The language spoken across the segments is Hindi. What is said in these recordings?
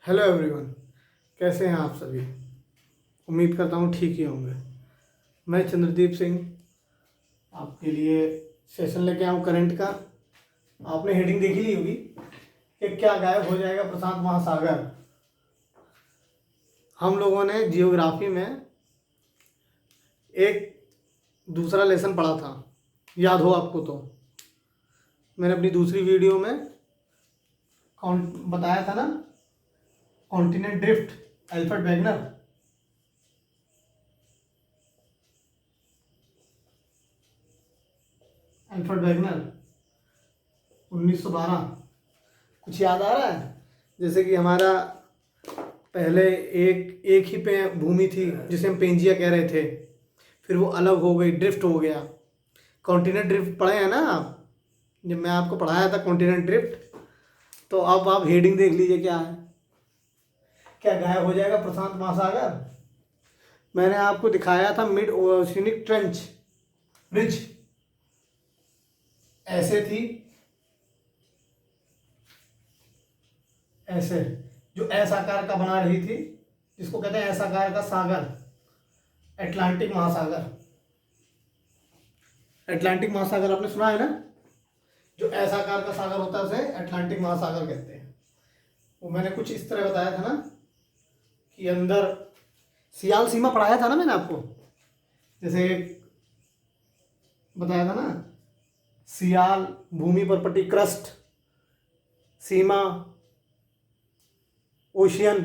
हेलो एवरीवन, कैसे हैं आप सभी। उम्मीद करता हूँ ठीक ही होंगे। मैं चंद्रदीप सिंह आपके लिए सेशन लेके आया हूँ करंट का। आपने हेडिंग देखी ली होगी कि क्या गायब हो जाएगा प्रशांत महासागर। हम लोगों ने जियोग्राफी में एक दूसरा लेसन पढ़ा था, याद हो आपको तो। मैंने अपनी दूसरी वीडियो में बताया था ना, continent drift, Alfred Wegener. Alfred Wegener 1912। कुछ याद आ रहा है? जैसे कि हमारा पहले एक एक ही पे भूमि थी जिसे हम पेंजिया कह रहे थे, फिर वो अलग हो गई, ड्रिफ्ट हो गया। कॉन्टिनेंट ड्रिफ्ट पढ़े हैं ना आप, जब मैं आपको पढ़ाया था कॉन्टिनेंट ड्रिफ्ट। तो अब आप हेडिंग देख लीजिए क्या है, क्या गायब हो जाएगा प्रशांत महासागर। मैंने आपको दिखाया था मिड ओशियनिक ट्रेंच ब्रिज, ऐसे थी, ऐसे जो एस आकार का बना रही थी, जिसको कहते हैं एस आकार का सागर, अटलांटिक महासागर। अटलांटिक महासागर आपने सुना है ना, जो एस आकार का सागर होता है उसे अटलांटिक महासागर कहते हैं। वो मैंने कुछ इस तरह बताया था ना कि अंदर सियाल सीमा पढ़ाया था ना मैंने आपको, जैसे बताया था ना, सियाल भूमि पर पट्टी, क्रस्ट, सीमा, ओशियन,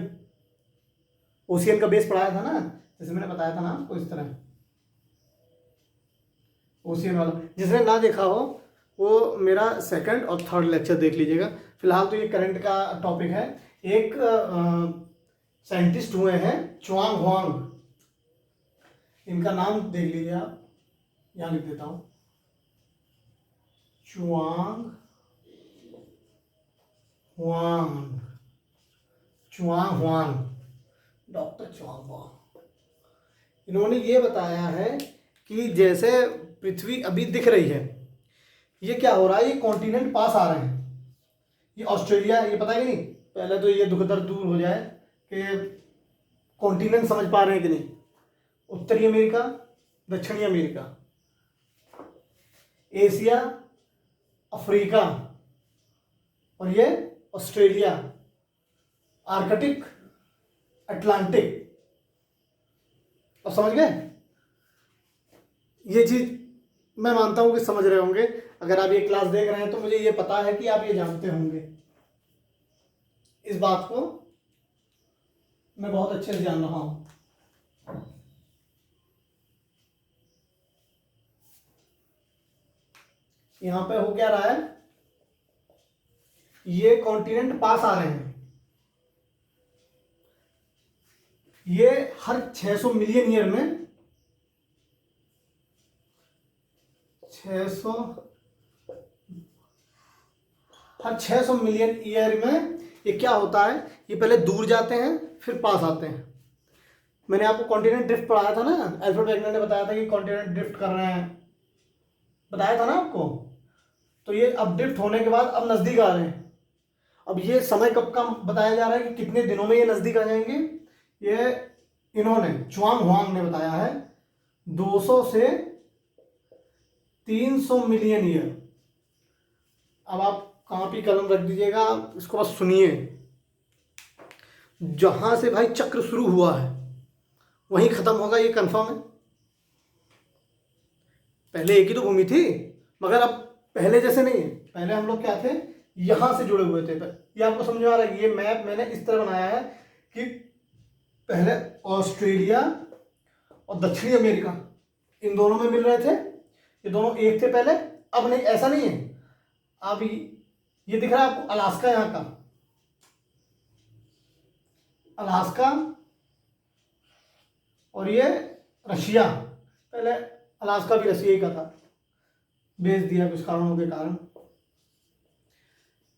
ओशियन का बेस पढ़ाया था ना। जैसे मैंने बताया था ना आपको इस तरह, ओशियन वाला। जिसने ना देखा हो वो मेरा सेकंड और थर्ड लेक्चर देख लीजिएगा। फिलहाल तो ये करंट का टॉपिक है। एक साइंटिस्ट हुए हैं चुआंग हुआंग, इनका नाम देख लीजिए आप, यहाँ लिख देता हूँ, Chwang Huang, Chwang Huang, doctor Chwang Huang. इन्होंने ये बताया है कि जैसे पृथ्वी अभी दिख रही है, ये क्या हो रहा है, ये कॉन्टिनेंट पास आ रहे हैं। ये ऑस्ट्रेलिया, ये पता है कि नहीं, पहले तो ये दुख दर्द दूर हो जाए कि कॉन्टिनेंट समझ पा रहे हैं कि नहीं। उत्तरी अमेरिका, दक्षिणी अमेरिका, एशिया, अफ्रीका, और ये ऑस्ट्रेलिया, आर्कटिक, अटलांटिक। और समझ गए? ये चीज मैं मानता हूं कि समझ रहे होंगे। अगर आप ये क्लास देख रहे हैं तो मुझे ये पता है कि आप ये जानते होंगे। इस बात को मैं बहुत अच्छे से जान रहा हूं। यहां पे हो क्या रहा है, ये कॉन्टिनेंट पास आ रहे हैं। ये हर 600 मिलियन ईयर में, 600, हर 600 मिलियन ईयर में ये क्या होता है, ये पहले दूर जाते हैं फिर पास आते हैं। मैंने आपको कॉन्टिनेंट ड्रिफ्ट पढ़ाया था ना, अल्फ्रेड वेगनर ने बताया था कि कॉन्टिनेंट ड्रिफ्ट कर रहे हैं, बताया था ना आपको। तो ये अब ड्रिफ्ट होने के बाद अब नजदीक आ रहे हैं। अब ये समय कब का बताया जा रहा है कि कितने दिनों में ये नजदीक आ जाएंगे। ये इन्होंने चुआंग हुआंग ने बताया है 200 से 300 मिलियन ईयर। अब आप कॉपी कलम रख दीजिएगा, इसको बस सुनिए। जहां से भाई चक्र शुरू हुआ है वहीं खत्म होगा, ये कंफर्म है। पहले एक ही तो भूमि थी, मगर अब पहले जैसे नहीं है। पहले हम लोग क्या थे, यहां से जुड़े हुए थे। ये आपको समझ में आ रहा है? ये मैप मैंने इस तरह बनाया है कि पहले ऑस्ट्रेलिया और दक्षिणी अमेरिका, इन दोनों में मिल रहे थे। ये दोनों एक थे पहले, अब नहीं, ऐसा नहीं है। अब ये दिख रहा है आपको अलास्का, यहाँ का अलास्का, और ये रशिया। पहले अलास्का भी रशिया ही का था, बेच दिया कुछ कारणों के कारण।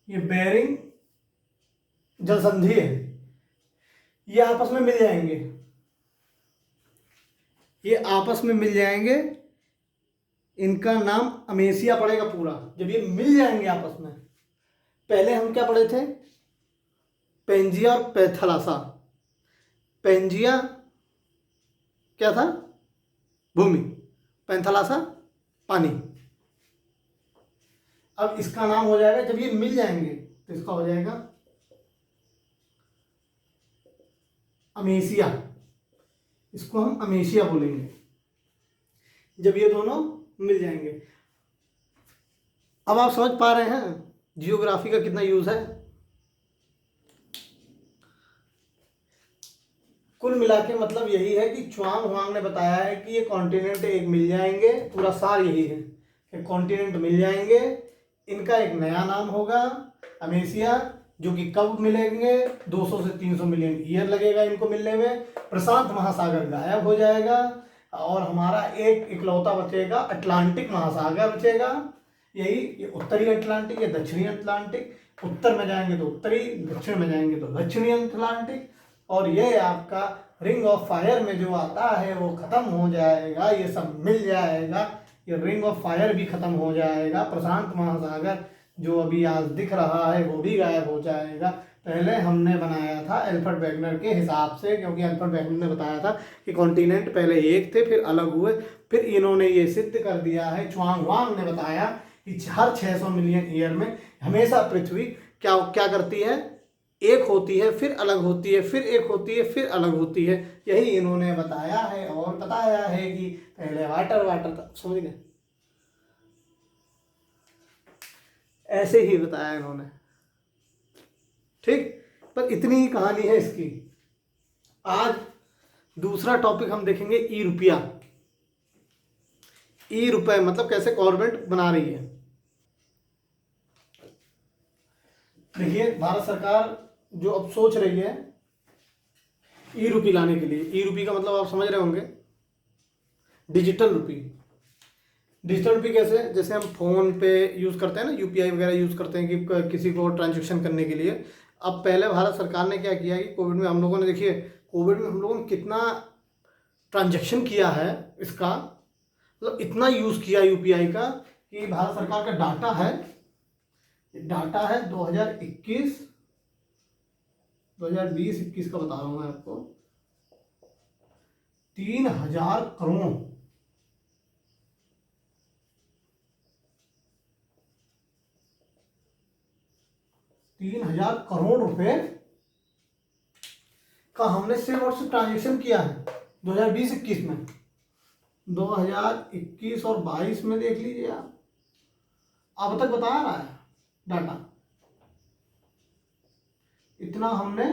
ये बेरिंग जल संधि है, ये आपस में मिल जाएंगे, ये आपस में मिल जाएंगे। इनका नाम अमेसिया पड़ेगा पूरा, जब ये मिल जाएंगे आपस में। पहले हम क्या पढ़े थे, पेंजिया और पैथलासा। पेंजिया क्या था? भूमि। पैंथलासा पानी। अब इसका नाम हो जाएगा, जब ये मिल जाएंगे तो इसका हो जाएगा अमेसिया। इसको हम अमेसिया बोलेंगे जब ये दोनों मिल जाएंगे। अब आप समझ पा रहे हैं जियोग्राफी का कितना यूज है। कुल मिला के मतलब यही है कि च्वांग हुआंग ने बताया है कि ये कॉन्टिनेंट एक मिल जाएंगे, पूरा सार यही है कि कॉन्टिनेंट मिल जाएंगे, इनका एक नया नाम होगा अमेसिया, जो कि कब मिलेंगे? 200 से 300 मिलियन ईयर लगेगा इनको मिलने में। प्रशांत महासागर गायब हो जाएगा और हमारा एक इकलौता बचेगा, अटलांटिक महासागर बचेगा। यही, ये उत्तरी अटलांटिक या दक्षिणी अटलांटिक, उत्तर में जाएंगे तो उत्तरी, दक्षिण में जाएंगे तो दक्षिणी अटलांटिक। और ये आपका रिंग ऑफ फायर में जो आता है वो खत्म हो जाएगा, ये सब मिल जाएगा, ये रिंग ऑफ फायर भी खत्म हो जाएगा। प्रशांत महासागर जो अभी आज दिख रहा है वो भी गायब हो जाएगा। पहले हमने बनाया था अल्फ्रेड वेगनर के हिसाब से, क्योंकि अल्फ्रेड वेगनर ने बताया था कि कॉन्टिनेंट पहले एक थे फिर अलग हुए, फिर इन्होंने ये सिद्ध कर दिया है। च्वांग वांग ने बताया कि हर 600 मिलियन ईयर में हमेशा पृथ्वी क्या क्या करती है? एक होती है फिर अलग होती है, फिर एक होती है फिर अलग होती है। यही इन्होंने बताया है और बताया है कि पहले वाटर वाटर था। समझ गए? ऐसे ही बताया इन्होंने, ठीक। पर इतनी ही कहानी है इसकी। आज दूसरा टॉपिक हम देखेंगे ई रुपया। ई रुपए मतलब कैसे गवर्नमेंट बना रही है। देखिए, भारत सरकार जो अब सोच रही है ई रुपी लाने के लिए। ई रुपी का मतलब आप समझ रहे होंगे, डिजिटल रुपी। डिजिटल रुपी कैसे? जैसे हम फोन पे यूज करते हैं ना, यूपीआई वगैरह यूज करते हैं कि किसी को ट्रांजेक्शन करने के लिए। अब पहले भारत सरकार ने क्या किया कि कोविड में हम लोगों ने, देखिए कोविड में हम लोगों ने कितना ट्रांजेक्शन किया है इसका, मतलब इतना यूज किया यूपीआई का कि भारत सरकार का डाटा है 2021 2020-21 का बता रहा हूं मैं आपको। 3000 करोड़ 3000 करोड़ रुपए का हमने सिर्फ और सिर्फ ट्रांजेक्शन किया है 2020-21 में। 2021 और 22 में देख लीजिए आप, अब तक बता रहा है डाटा, इतना हमने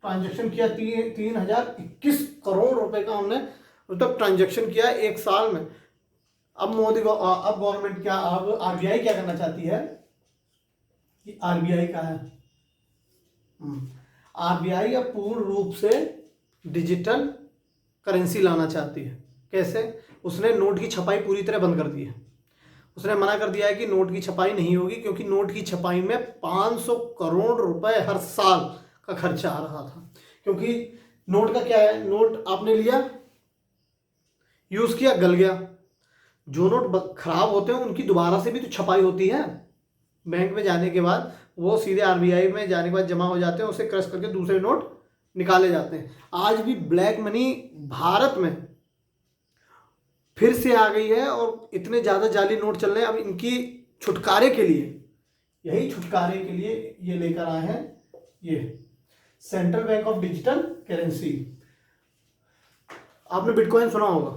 ट्रांजैक्शन किया। 3021 करोड़ रुपए का हमने अब तक ट्रांजैक्शन किया एक साल में। अब मोदी को, अब गवर्नमेंट क्या, अब आरबीआई क्या करना चाहती है कि आरबीआई का है, आरबीआई अब पूर्ण रूप से डिजिटल करेंसी लाना चाहती है। कैसे? उसने नोट की छपाई पूरी तरह बंद कर दी है। उसने मना कर दिया है कि नोट की छपाई नहीं होगी, क्योंकि नोट की छपाई में 500 करोड़ रुपए हर साल का खर्चा आ रहा था। क्योंकि नोट का क्या है, नोट आपने लिया, यूज किया, गल गया। जो नोट खराब होते हैं उनकी दोबारा से भी तो छपाई होती है। बैंक में जाने के बाद वो सीधे आरबीआई में जाने के बाद जमा हो जाते हैं, उसे क्रश करके दूसरे नोट निकाले जाते हैं। आज भी ब्लैक मनी भारत में फिर से आ गई है और इतने ज़्यादा जाली नोट चल रहे हैं। अब इनकी छुटकारे के लिए, यही छुटकारे के लिए ये लेकर आए हैं ये central bank of digital currency. आपने बिटकॉइन सुना होगा।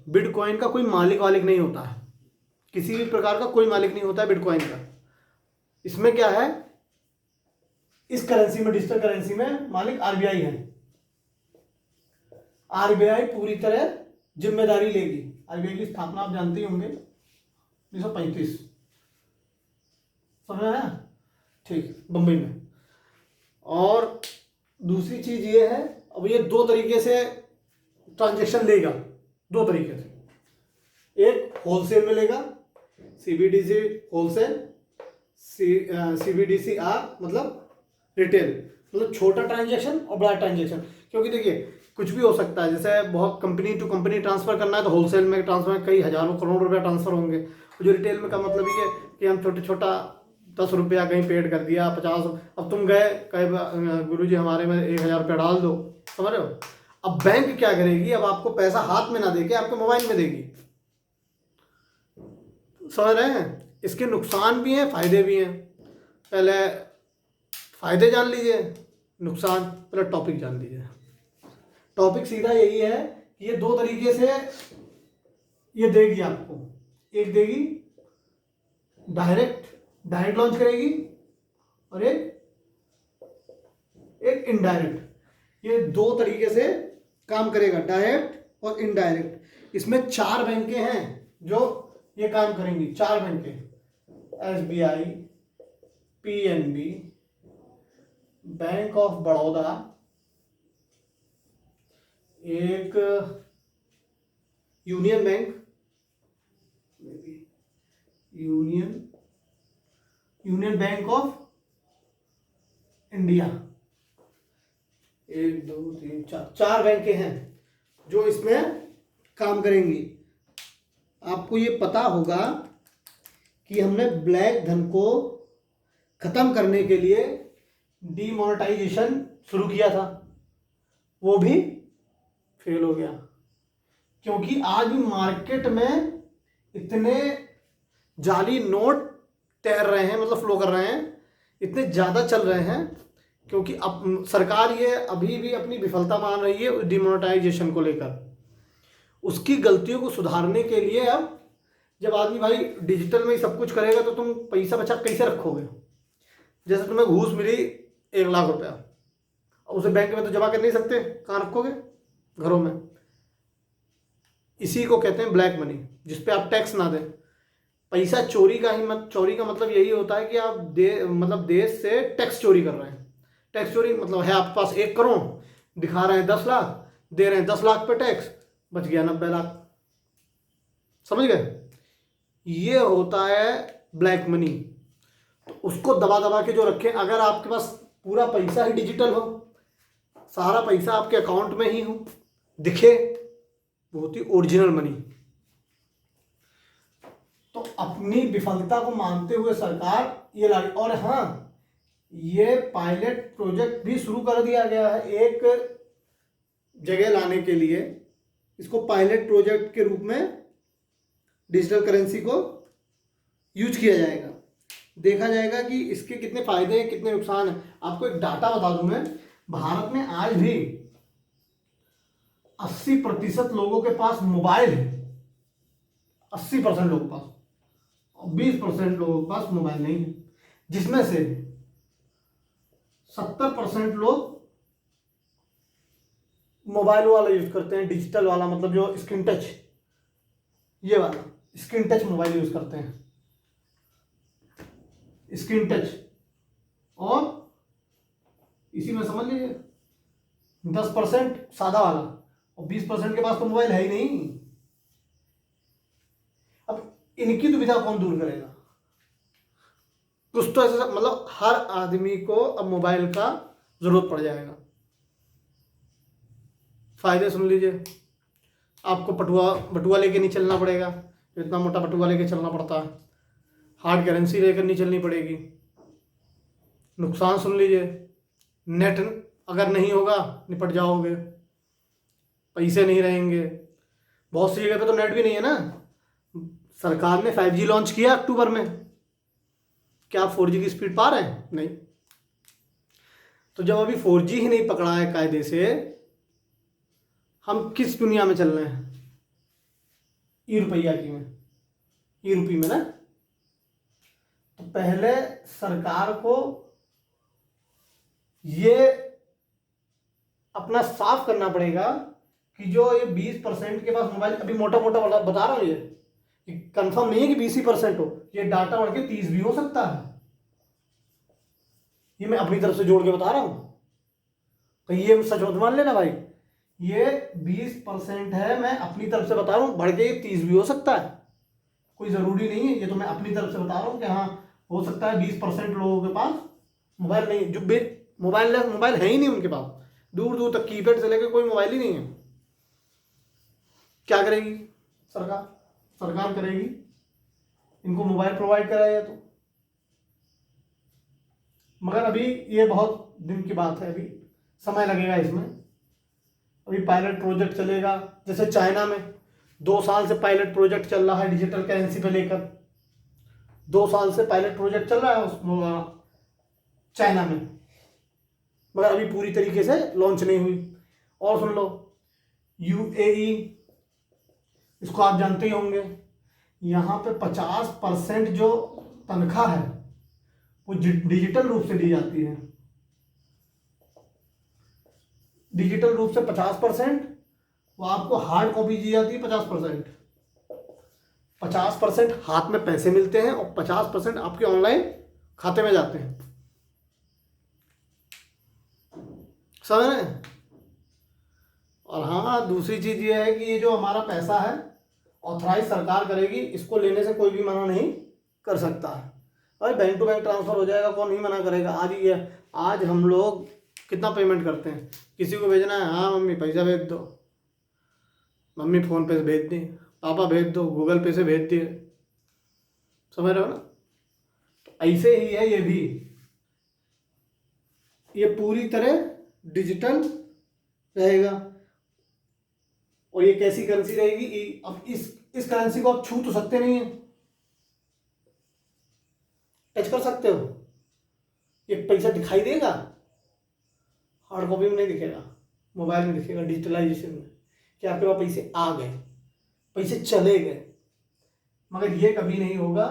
बिटकॉइन का कोई मालिक वालिक नहीं होता है, किसी भी प्रकार का कोई मालिक नहीं होता है बिटकॉइन का। इसमें क्या है, इस करेंसी में, डिजिटल करेंसी में मालिक आरबीआई है। आरबीआई पूरी तरह जिम्मेदारी लेगी। आरबीआई की स्थापना आप जानते ही होंगे 1935, समझ में आया? ठीक, बंबई में। और दूसरी चीज ये है, अब ये दो तरीके से ट्रांजैक्शन लेगा, दो तरीके से। एक होलसेल में लेगा, सीबीडीसी होलसेल, सीबीडीसी आर मतलब रिटेल, मतलब छोटा ट्रांजैक्शन और बड़ा ट्रांजैक्शन। क्योंकि देखिए कुछ भी हो सकता है, जैसे बहुत कंपनी टू कंपनी ट्रांसफर करना है तो होलसेल में ट्रांसफर कई हजारों करोड़ रुपया ट्रांसफर होंगे। जो रिटेल में का मतलब ये है कि हम छोटा 10 रुपया कहीं पेड कर दिया, 50, अब तुम गए कहे गुरुजी हमारे में 1000 रुपया डाल दो, समझ रहे हो। अब बैंक क्या करेगी, अब आपको पैसा हाथ में ना देके आपके मोबाइल में देगी, समझ रहे हैं। इसके नुकसान भी हैं फायदे भी हैं। पहले फायदे जान लीजिए, नुकसान पहले टॉपिक जान लीजिए। टॉपिक सीधा यही है कि ये 2 तरीके से ये देगी आपको, एक देगी डायरेक्ट लॉन्च करेगी और एक इनडायरेक्ट। ये 2 तरीके से काम करेगा, डायरेक्ट और इनडायरेक्ट। इसमें 4 बैंकें हैं जो ये काम करेंगी, 4 बैंकें, SBI, PNB, bank of Baroda, एक union bank, union bank of India, 1 2 3 4 बैंकें हैं जो इसमें काम करेंगी। आपको ये पता होगा कि हमने ब्लैक धन को खत्म करने के लिए डीमोनेटाइजेशन शुरू किया था, वो भी फेल हो गया, क्योंकि आज भी मार्केट में इतने जाली नोट तैर रहे हैं, मतलब फ्लो कर रहे हैं, इतने ज़्यादा चल रहे हैं, क्योंकि अब सरकार ये अभी भी अपनी विफलता मान रही है डिमोनेटाइजेशन को लेकर। उसकी गलतियों को सुधारने के लिए अब जब आदमी भाई डिजिटल में ही सब कुछ करेगा तो तुम पैसा बचा कैसे रखोगे। जैसे तुम्हें घूस मिली 1 लाख रुपया, उसे बैंक में तो जमा कर नहीं सकते, कहाँ रखोगे, घरों में। इसी को कहते हैं ब्लैक मनी, जिसपे आप टैक्स ना दें। पैसा चोरी का चोरी का मतलब यही होता है कि आप देश से टैक्स चोरी कर रहे हैं। टैक्स चोरी मतलब है आपके पास 1 करोड़, दिखा रहे हैं 10 लाख, दे रहे हैं 10 लाख पे टैक्स, बच गया 90 लाख, समझ गए। ये होता है ब्लैक मनी। तो उसको दबा दबा के जो रखें, अगर आपके पास पूरा पैसा ही डिजिटल हो, सारा पैसा आपके अकाउंट में ही हो, दिखे, बहुत ही ओरिजिनल मनी। तो अपनी विफलता को मानते हुए सरकार ये लाई। और हाँ, ये पायलट प्रोजेक्ट भी शुरू कर दिया गया है एक जगह लाने के लिए। इसको पायलट प्रोजेक्ट के रूप में डिजिटल करेंसी को यूज किया जाएगा, देखा जाएगा कि इसके कितने फायदे हैं, कितने नुकसान हैं। आपको एक डाटा बता दूं मैं, भारत में आज भी 80% लोगों के पास मोबाइल है, 80% लोगों के पास, और 20% लोगों के पास मोबाइल नहीं है, जिसमें से 70% लोग मोबाइल वाला यूज करते हैं, डिजिटल वाला, मतलब जो स्क्रीन टच, ये वाला स्क्रीन टच मोबाइल यूज करते हैं, स्क्रीन टच। और इसी में समझ लीजिए 10% सादा वाला, और 20% के पास तो मोबाइल है ही नहीं। अब इनकी दुविधा कौन दूर करेगा। कुछ तो ऐसा, मतलब हर आदमी को अब मोबाइल का जरूरत पड़ जाएगा। फायदे सुन लीजिए, आपको बटुआ लेके नहीं चलना पड़ेगा, इतना मोटा बटुआ लेके चलना पड़ता है। हार्ड करेंसी लेकर नहीं चलनी पड़ेगी। नुकसान सुन लीजिए, नेट अगर नहीं होगा निपट जाओगे, पैसे नहीं रहेंगे। बहुत सी जगह पे तो नेट भी नहीं है ना। सरकार ने 5G लॉन्च किया अक्टूबर में, क्या आप 4G की स्पीड पा रहे हैं? नहीं। तो जब अभी 4G ही नहीं पकड़ा है कायदे से, हम किस दुनिया में चल रहे हैं? ई रुपया की में, ई रुपये में ना। तो पहले सरकार को ये अपना साफ करना पड़ेगा कि जो ये 20% के पास मोबाइल, अभी मोटा मोटा बता रहा हूं, ये कंफर्म नहीं है कि 20% हो, ये डाटा बढ़ के 30 भी हो सकता है। ये मैं अपनी तरफ से जोड़ के बता रहा हूं, कहीं ये सच मत मान लेना भाई। ये 20% है, मैं अपनी तरफ से बता रहा हूं, बढ़ के ये 30 भी हो सकता है, कोई जरूरी नहीं है। ये तो मैं अपनी तरफ से बता रहा हूं कि हाँ हो सकता है 20% लोगों के पास मोबाइल नहीं, जो मोबाइल है ही नहीं उनके पास, दूर दूर तक कीपैड से लेकर कोई मोबाइल ही नहीं है। क्या करेगी सरकार? सरकार करेगी, इनको मोबाइल प्रोवाइड कराया तो मगर अभी ये बहुत दिन की बात है, अभी समय लगेगा इसमें। अभी पायलट प्रोजेक्ट चलेगा, जैसे चाइना में 2 साल से पायलट प्रोजेक्ट चल रहा है डिजिटल करेंसी पे लेकर। 2 साल से पायलट प्रोजेक्ट चल रहा है उस चाइना में, मगर अभी पूरी तरीके से लॉन्च नहीं हुई। और सुन लो, यूएई, इसको आप जानते ही होंगे, यहाँ पे 50% जो तनख्वाह है वो डिजिटल रूप से दी जाती है। डिजिटल रूप से 50%, वो आपको हार्ड कॉपी दी जाती है 50%। 50% हाथ में पैसे मिलते हैं और 50% आपके ऑनलाइन खाते में जाते हैं। समझ रहे हैं? और हाँ, दूसरी चीज ये है कि ये जो हमारा पैसा है ऑथराइज सरकार करेगी, इसको लेने से कोई भी मना नहीं कर सकता है। भाई बैंक टू बैंक ट्रांसफर हो जाएगा, कौन नहीं मना करेगा। आज हम लोग कितना पेमेंट करते हैं, किसी को भेजना है, हाँ मम्मी पैसा भेज दो, मम्मी फ़ोन पे से भेज दी, पापा भेज दो, गूगल पे से भेज दिए। समझ रहे हो ना? तो ऐसे ही है ये भी, ये पूरी तरह डिजिटल रहेगा। और ये कैसी करेंसी रहेगी? अब इस करेंसी को आप छू तो सकते नहीं है, टच कर सकते हो, ये पैसा दिखाई देगा, हार्ड कॉपी में नहीं दिखेगा, मोबाइल में दिखेगा, डिजिटलाइजेशन में, कि आपके पास पैसे आ गए, पैसे चले गए। मगर ये कभी नहीं होगा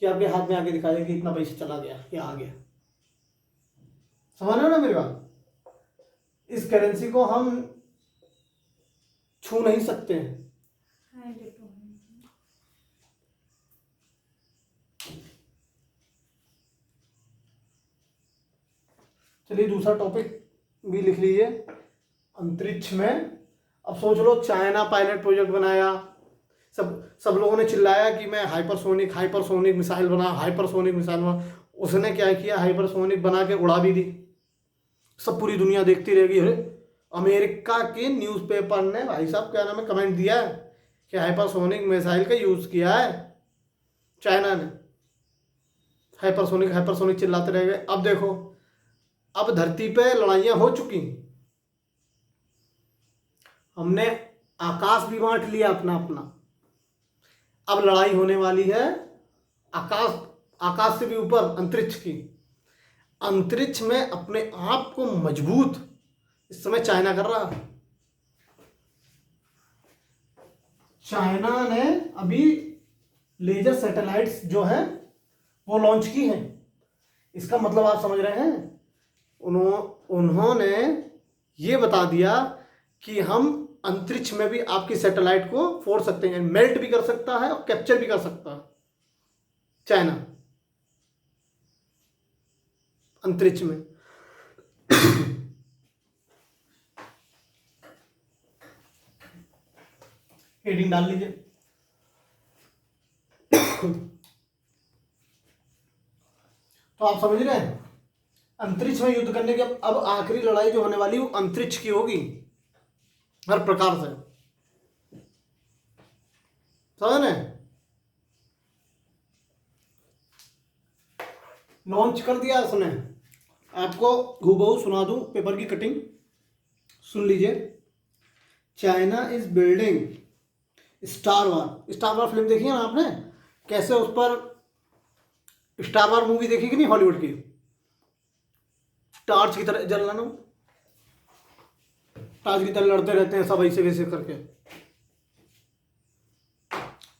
कि आपके हाथ में आके दिखाएगा कि इतना पैसा चला गया या आ गया। समझ रहे हो ना मेरी बात? इस करेंसी को हम छू नहीं सकते हैं। चलिए दूसरा टॉपिक भी लिख लीजिए, अंतरिक्ष में। अब सोच लो, चाइना पायलट प्रोजेक्ट बनाया, सब लोगों ने चिल्लाया कि मैं हाइपरसोनिक मिसाइल बना। उसने क्या किया, हाइपरसोनिक बना के उड़ा भी दी। सब पूरी दुनिया देखती रहेगी। अरे अमेरिका के न्यूज़पेपर ने, भाई साहब क्या नाम है, कमेंट दिया है कि हाइपरसोनिक मिसाइल का यूज़ किया है चाइना ने। हाइपरसोनिक चिल्लाते रह गए। अब देखो, अब धरती पे लड़ाइयाँ हो चुकी, हमने आकाश भी बांट लिया अपना अपना। अब लड़ाई होने वाली है आकाश से भी ऊपर, अंतरिक्ष की। अंतरिक्ष में अपने आप को मजबूत इस समय चाइना कर रहा है। चाइना ने अभी लेजर सैटेलाइट्स जो है वो लॉन्च की हैं। इसका मतलब आप समझ रहे हैं, उन्होंने ये बता दिया कि हम अंतरिक्ष में भी आपकी सैटेलाइट को फोड़ सकते हैं, मेल्ट भी कर सकता है और कैप्चर भी कर सकता है चाइना अंतरिक्ष में। हेडिंग डाल लीजिए। तो आप समझ रहे हैं, अंतरिक्ष में युद्ध करने की अब आखिरी लड़ाई जो होने वाली वो अंतरिक्ष की होगी, हर प्रकार से। समझ रहे हैं? लॉन्च कर दिया उसने। आपको हूबहू सुना दूं पेपर की कटिंग, सुन लीजिए। China is building star war film देखी है ना आपने? कैसे उस पर स्टार वार मूवी देखी कि नहीं, हॉलीवुड की? टार्च की तरह जलना, टार्च की तरह लड़ते रहते हैं सब ऐसे वैसे करके,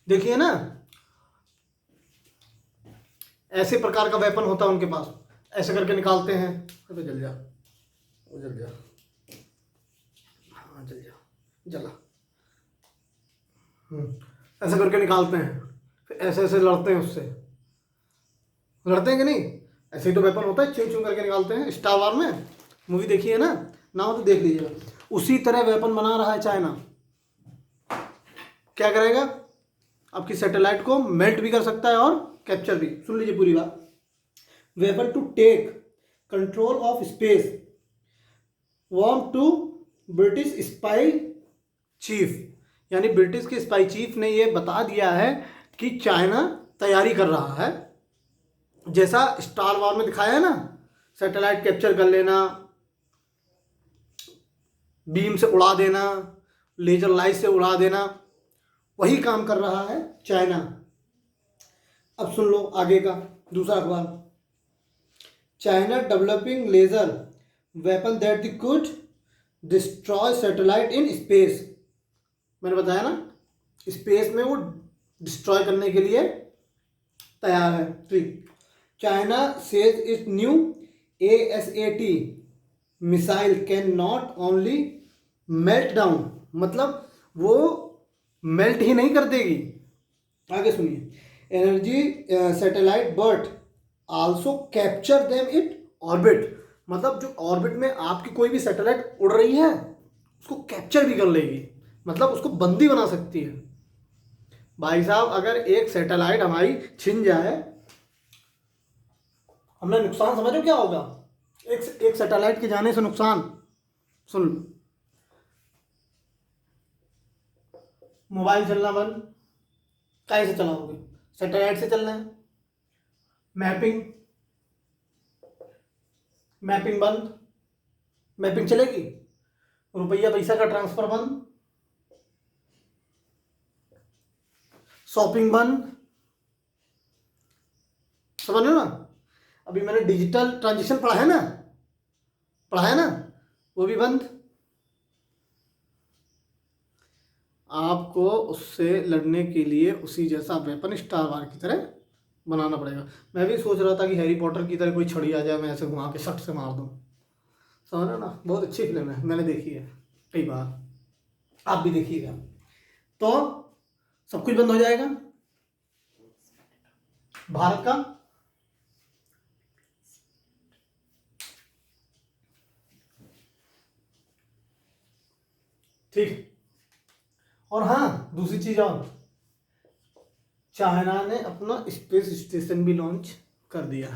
देखिए ना? ऐसे प्रकार का वेपन होता है उनके पास, ऐसे करके निकालते हैं। अबे जल जा, वो जल जा, हाँ जल जा, जला। ऐसे करके निकालते हैं, फिर ऐसे ऐसे लड़ते हैं उससे। लड़ते हैं कि नहीं? ऐसे ही तो वेपन होता है, चूं चूं करके निकालते हैं। स्टार वार में मूवी देखी है ना? ना हो तो देख लीजिएगा। उसी तरह वेपन बना रहा है चाइना। क्या करेगा? आपकी सैटेलाइट को मेल्ट भी कर सकता है और कैप्चर भी। सुन लीजिए पूरी बात। Weapon to take control of space, warns to British spy chief. यानी ब्रिटिश के स्पाई चीफ ने ये बता दिया है कि चाइना तैयारी कर रहा है जैसा स्टार वॉर में दिखाया है ना, सैटेलाइट कैप्चर कर लेना, बीम से उड़ा देना, लेजर लाइट से उड़ा देना, वही काम कर रहा है चाइना। अब सुन लो आगे का दूसरा अखबार, China developing laser weapon that could destroy satellite in space. मैंने बताया ना, स्पेस में वो डिस्ट्रॉय करने के लिए तैयार है। ठीक, China says it's new ASAT missile can not only melt down, मतलब वो मेल्ट ही नहीं कर देगी, आगे सुनिए, energy satellite but also capture them it orbit, मतलब जो ऑर्बिट में आपकी कोई भी सैटेलाइट उड़ रही है उसको कैप्चर भी कर लेगी, मतलब उसको बंदी बना सकती है। भाई साहब, अगर एक सैटेलाइट हमारी छिन जाए, हमने नुकसान समझो क्या होगा, एक सैटेलाइट के जाने से नुकसान सुन लो, मोबाइल चलना बंद, कैसे चलाओगे, सैटेलाइट से चलना है, मैपिंग बंद, मैपिंग चलेगी, रुपया पैसा का ट्रांसफर बंद, शॉपिंग बंद, समझ लो ना। अभी मैंने डिजिटल ट्रांजेक्शन पढ़ा है ना, वो भी बंद। आपको उससे लड़ने के लिए उसी जैसा वेपन स्टार वार की तरह बनाना पड़ेगा। मैं भी सोच रहा था कि हैरी पॉटर की तरह कोई छड़ी आ जाए, मैं ऐसे घुमा के शट से मार दूँ, समझ रहे ना। बहुत अच्छी फिल्म है, मैंने देखी है कई बार, आप भी देखिएगा। तो सब कुछ बंद हो जाएगा भारत का। ठीक, और हाँ दूसरी चीज और, चाइना ने अपना स्पेस स्टेशन भी लॉन्च कर दिया,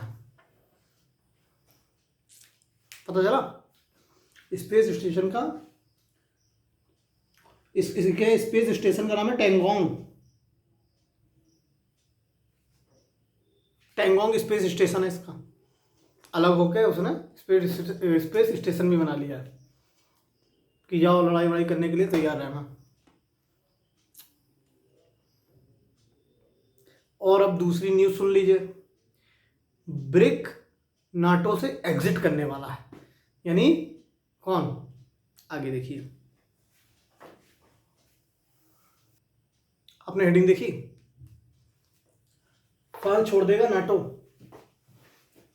पता चला। स्पेस स्टेशन का, इसके स्पेस स्टेशन का नाम है टेंगोंग स्पेस स्टेशन है इसका। अलग होकर उसने स्पेस स्टेशन भी बना लिया है कि जाओ लड़ाई वड़ाई करने के लिए तैयार रहना। और अब दूसरी न्यूज़ सुन लीजिए, ब्रिक नाटो से एग्जिट करने वाला है, यानी कौन, आगे देखिए, आपने हेडिंग देखी, कौन छोड़ देगा नाटो,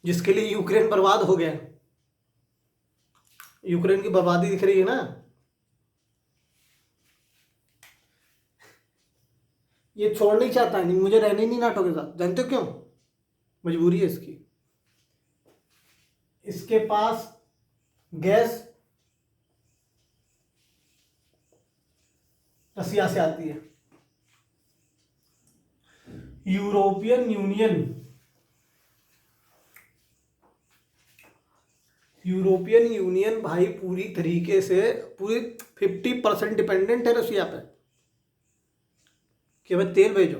जिसके लिए यूक्रेन बर्बाद हो गया। यूक्रेन की बर्बादी दिख रही है ना, ये छोड़ नहीं चाहता है, नहीं मुझे रहना ही नहीं नाटो के साथ। जानते हो क्यों, मजबूरी है इसकी, इसके पास गैस रसिया से आती है। यूरोपियन यूनियन भाई पूरी तरीके से पूरी 50% डिपेंडेंट है रसिया पे कि भाई तेल भेजो।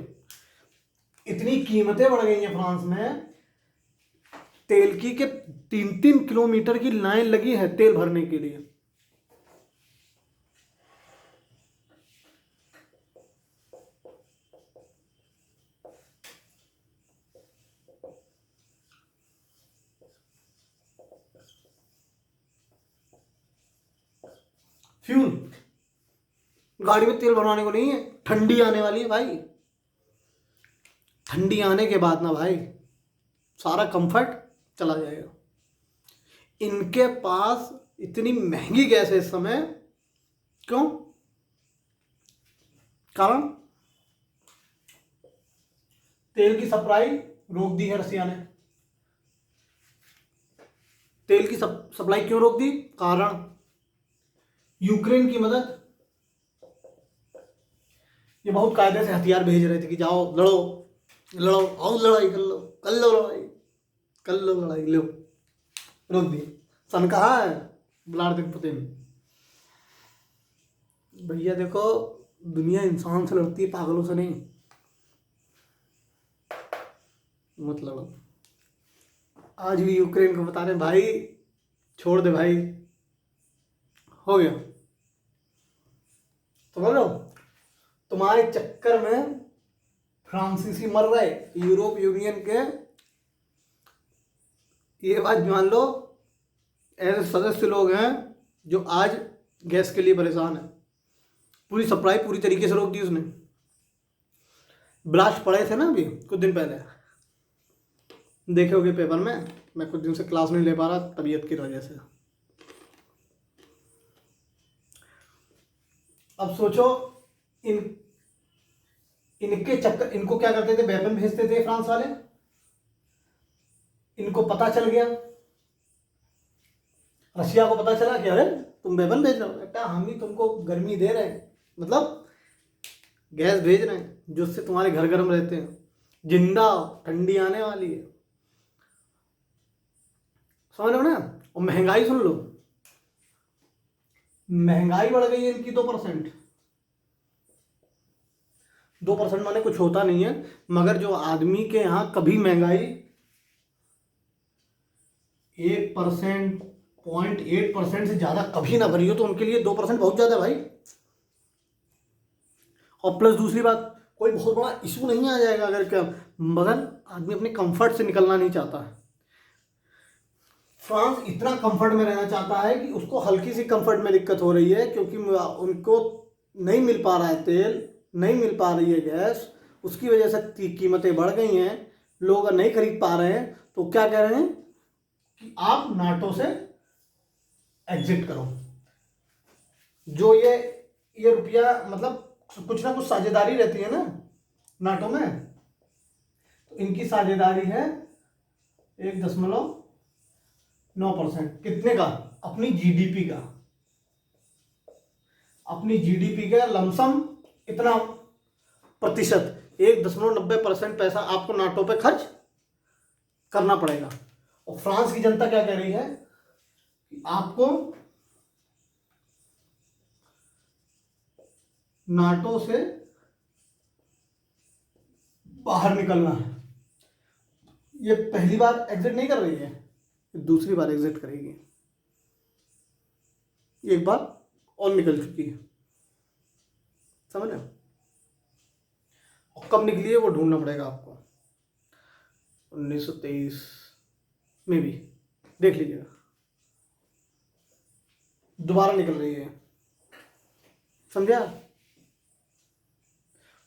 इतनी कीमतें बढ़ गई हैं फ्रांस में तेल की कि 3-3 किलोमीटर की लाइन लगी है तेल भरने के लिए। फ्यूल, गाड़ी में तेल भरवाने को नहीं है, ठंडी आने वाली है भाई, ठंडी आने के बाद ना भाई सारा कंफर्ट चला जाएगा। इनके पास इतनी महंगी गैस है इस समय, क्यों, कारण तेल की सप्लाई रोक दी है रसिया ने। तेल की सप्लाई क्यों रोक दी, कारण यूक्रेन की मदद। ये बहुत कायदे से हथियार भेज रहे थे कि जाओ लड़ो लड़ो, आओ लड़ाई कर लो, कर लो लड़ाई, कर लो लड़ाई, लो रोक दिए। सन कहा है व्लादिमीर पुतिन, भैया देखो दुनिया इंसान से लड़ती है, पागलों से नहीं, मत लड़ो। आज भी यूक्रेन को बता रहे हैं भाई छोड़ दे भाई, हो गया। समझ लो, तुम्हारे चक्कर में फ्रांसीसी मर रहे, यूरोप यूनियन के, ये बात मान लो, ऐसे सदस्य लोग हैं जो आज गैस के लिए परेशान है। पूरी सप्लाई पूरी तरीके से रोक दी उसने। ब्लास्ट पड़े थे ना अभी कुछ दिन पहले, देखे होगे पेपर में। मैं कुछ दिन से क्लास नहीं ले पा रहा तबीयत की वजह से। अब सोचो, इनके चक्कर, इनको क्या करते थे, वेपन भेजते थे फ्रांस वाले। इनको पता चल गया, रशिया को पता चला कि अरे तुम वेपन भेज रहे हो, बेटा हम ही तुमको गर्मी दे रहे हैं, मतलब गैस भेज रहे हैं जिससे तुम्हारे घर गर्म रहते हैं, जिंदा ठंडी आने वाली है। समझ लो ना। और महंगाई सुन लो, महंगाई बढ़ गई है इनकी 2%। 2% माने कुछ होता नहीं है, मगर जो आदमी के यहाँ कभी महंगाई 1%, 0.8% से ज्यादा कभी ना भरी हो, तो उनके लिए 2% बहुत ज्यादा है भाई। और प्लस दूसरी बात, कोई बहुत बड़ा इशू नहीं आ जाएगा अगर क्या, मगर आदमी अपने कंफर्ट से निकलना नहीं चाहता है। फ्रांस इतना कंफर्ट में रहना चाहता है कि उसको हल्की सी कंफर्ट में दिक्कत हो रही है, क्योंकि उनको नहीं मिल पा रहा है तेल, नहीं मिल पा रही है गैस, उसकी वजह से कीमतें बढ़ गई हैं, लोग नहीं खरीद पा रहे हैं। तो क्या कह रहे हैं कि आप नाटो से एग्जिट करो। जो ये रुपया, मतलब कुछ ना कुछ साझेदारी रहती है ना नाटो में, तो इनकी साझेदारी है 1.9%। कितने का? अपनी जीडीपी का, अपनी जीडीपी का लमसम इतना प्रतिशत, 1.90% पैसा आपको नाटो पे खर्च करना पड़ेगा। और फ्रांस की जनता क्या कह रही है कि आपको नाटो से बाहर निकलना है। ये पहली बार एग्जिट नहीं कर रही है, दूसरी बार एग्जिट करेगी। एक बार और निकल चुकी है, समझ रहे हो। और कब निकली है वो ढूंढना पड़ेगा आपको, 1923 में भी देख लीजिएगा, दोबारा निकल रही है, समझा।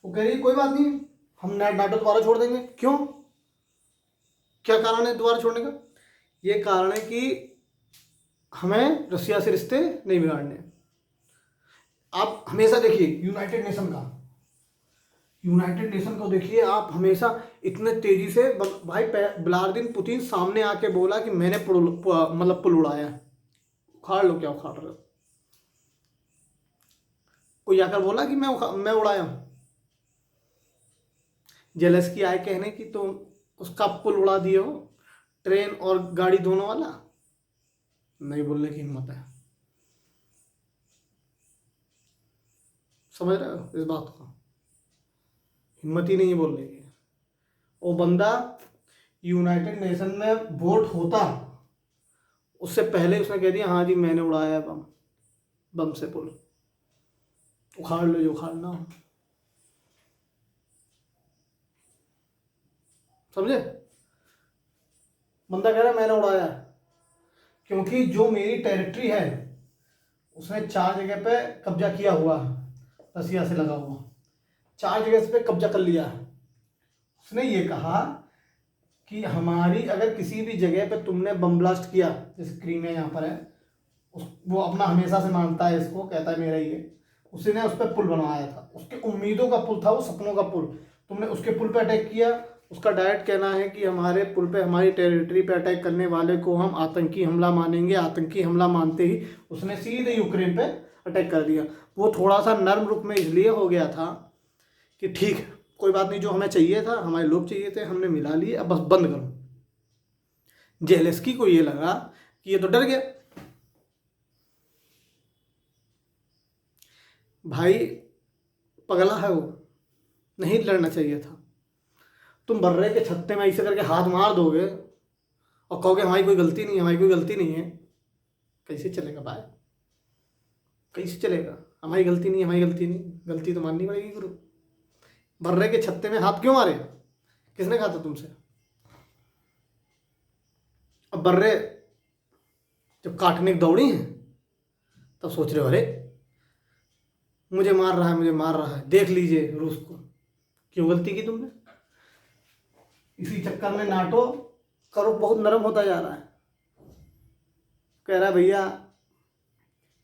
वो कह रही है कोई बात नहीं, हम नाटो दोबारा छोड़ देंगे। क्यों, क्या कारण है दोबारा छोड़ने का? ये कारण है कि हमें रशिया से रिश्ते नहीं बिगाड़ने। आप हमेशा देखिए यूनाइटेड नेशन को देखिए आप, हमेशा इतने तेजी से भाई व्लादिमीर पुतिन सामने आके बोला कि मैंने मतलब पुल उड़ाया है। उखाड़ लो, क्या उखाड़ रहे हो? कोई आकर बोला कि मैं उड़ाया हूं? जेलेंस्की आए कहने की तो उसका पुल उड़ा दिए हो, ट्रेन और गाड़ी दोनों वाला। नहीं बोलने की हिम्मत है, समझ रहे हो इस बात को? हिम्मत ही नहीं है बोलने की। वो बंदा यूनाइटेड नेशन में वोट होता उससे पहले उसने कह दिया हाँ जी मैंने उड़ाया है बम से पुल। उखाड़ लो जो उखाड़ना हो, समझे। बंदा कह रहा है मैंने उड़ाया है, क्योंकि जो मेरी टेरिटरी है उसने 4 जगह पे कब्जा किया हुआ है, रसिया से लगा हुआ 4 जगह पे कब्जा कर लिया है। उसने ये कहा कि हमारी अगर किसी भी जगह पे तुमने बम ब्लास्ट किया, जैसे क्रीमिया यहाँ पर है, वो अपना हमेशा से मानता है इसको, कहता है मेरा ही है, उसने उस पर पुल बनवाया था, उसके उम्मीदों का पुल था, वो सपनों का पुल। तुमने उसके पुल पे अटैक किया। उसका डायरेक्ट कहना है कि हमारे पुल पे, हमारी टेरिटरी पे अटैक करने वाले को हम आतंकी हमला मानेंगे। आतंकी हमला मानते ही उसने सीधे यूक्रेन पे अटैक कर दिया। वो थोड़ा सा नर्म रूप में इसलिए हो गया था कि ठीक है कोई बात नहीं, जो हमें चाहिए था, हमारे लोग चाहिए थे, हमने मिला लिए, अब बस बंद करो। जेलेंस्की को ये लगा कि ये तो डर गया। भाई पगला है वो, नहीं लड़ना चाहिए था। तुम बर्रे के छत्ते में ऐसे करके हाथ मार दोगे, और कहोगे हमारी कोई गलती नहीं है, हमारी कोई गलती नहीं है, कैसे चलेगा भाई? कैसे चलेगा? हमारी गलती नहीं, हमारी गलती नहीं, गलती तो माननी पड़ेगी गुरु। बर्रे के छत्ते में हाथ क्यों मारे? किसने कहा था तुमसे? अब बर्रे जब काटने की दौड़ी हैं तब सोच रहे हो अरे मुझे मार रहा है, मुझे मार रहा है, देख लीजिए रूस को। क्यों गलती की तुमने? इसी चक्कर में नाटो करो बहुत नरम होता जा रहा है। कह रहा है भैया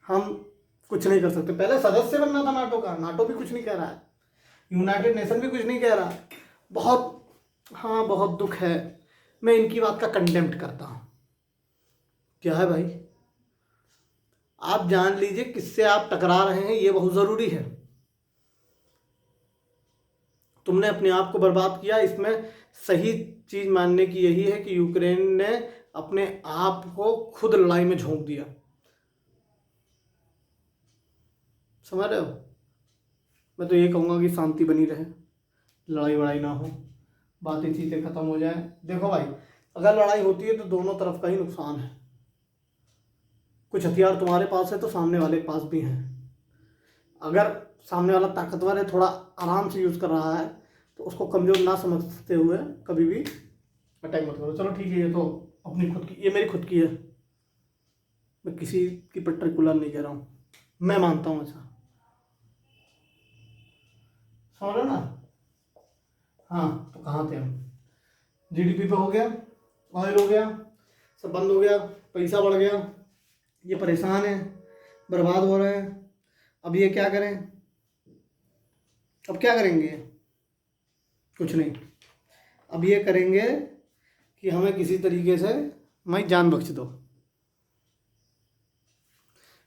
हम कुछ नहीं कर सकते। पहले सदस्य बनना था नाटो का, नाटो भी कुछ नहीं कह रहा है, यूनाइटेड नेशन भी कुछ नहीं कह रहा। बहुत हाँ बहुत दुख है, मैं इनकी बात का कंडेम्प्ट करता हूँ। क्या है भाई? आप जान लीजिए किससे आप टकरा रहे हैं, ये बहुत ज़रूरी है। तुमने अपने आप को बर्बाद किया। इसमें सही चीज़ मानने की यही है कि यूक्रेन ने अपने आप को खुद लड़ाई में झोंक दिया। समझ रहे हो? मैं तो ये कहूँगा कि शांति बनी रहे, लड़ाई वड़ाई ना हो, बातें चीतें ख़त्म हो जाए। देखो भाई, अगर लड़ाई होती है तो दोनों तरफ का ही नुकसान है। कुछ हथियार तुम्हारे पास है तो सामने वाले के पास भी हैं। अगर सामने वाला ताकतवर है, थोड़ा आराम से यूज़ कर रहा है, तो उसको कमज़ोर ना समझते हुए कभी भी अटैक मत करो। चलो ठीक है, ये तो अपनी खुद की, ये मेरी खुद की है, मैं किसी की पर्टिकुलर नहीं कह रहा हूँ, मैं मानता हूँ ऐसा। समझ लो ना? हाँ, तो कहाँ थे हम? जीडीपी पे हो गया, ऑयल हो गया, सब बंद हो गया, पैसा बढ़ गया, ये परेशान है, बर्बाद हो रहे हैं। अब ये क्या करें? अब क्या करेंगे? कुछ नहीं। अब ये करेंगे कि हमें किसी तरीके से हमारी जान बख्श दो।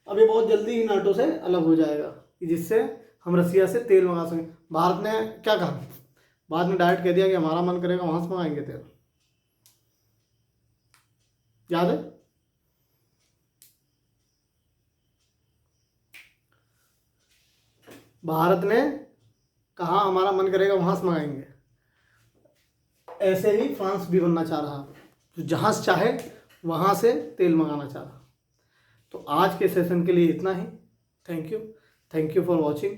अब ये बहुत जल्दी ही नाटो से अलग हो जाएगा कि जिससे हम रसिया से तेल मंगा सकें। भारत ने क्या कहा? बाद में डायरेक्ट कह दिया कि हमारा मन करेगा वहाँ से मंगाएंगे तेल। याद है? भारत ने कहा हमारा मन करेगा वहाँ से मंगाएंगे। ऐसे ही फ्रांस भी बनना चाह रहा, जो जहाँ से चाहे वहाँ से तेल मंगाना चाह रहा। तो आज के सेशन के लिए इतना ही। Thank you for watching.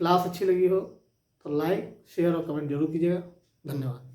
Class अच्छी लगी हो तो लाइक शेयर और कमेंट जरूर कीजिएगा। धन्यवाद।